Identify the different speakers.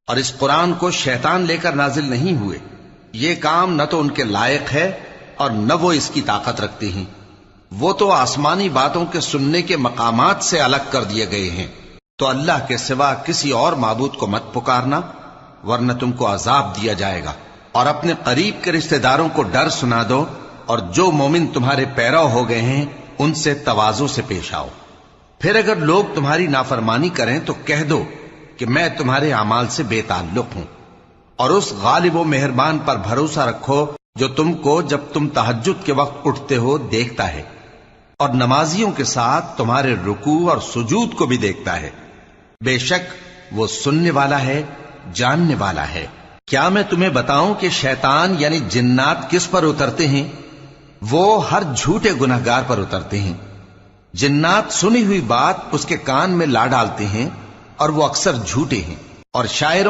Speaker 1: اور اس قرآن کو شیطان لے کر نازل نہیں ہوئے، یہ کام نہ تو ان کے لائق ہے اور نہ وہ اس کی طاقت رکھتے ہیں۔ وہ تو آسمانی باتوں کے سننے کے مقامات سے الگ کر دیے گئے ہیں۔ تو اللہ کے سوا کسی اور معبود کو مت پکارنا، ورنہ تم کو عذاب دیا جائے گا۔ اور اپنے قریب کے رشتہ داروں کو ڈر سنا دو، اور جو مومن تمہارے پیرو ہو گئے ہیں ان سے تواضع سے پیش آؤ۔ پھر اگر لوگ تمہاری نافرمانی کریں تو کہہ دو کہ میں تمہارے اعمال سے بے تعلق ہوں، اور اس غالب و مہربان پر بھروسہ رکھو جو تم کو جب تم تہجد کے وقت اٹھتے ہو دیکھتا ہے، اور نمازیوں کے ساتھ تمہارے رکوع اور سجود کو بھی دیکھتا ہے۔ بے شک وہ سننے والا ہے، جاننے والا ہے۔ کیا میں تمہیں بتاؤں کہ شیطان یعنی جنات کس پر اترتے ہیں؟ وہ ہر جھوٹے گنہگار پر اترتے ہیں۔ جنات سنی ہوئی بات اس کے کان میں لا ڈالتے ہیں، اور وہ اکثر جھوٹے ہیں، اور شاعروں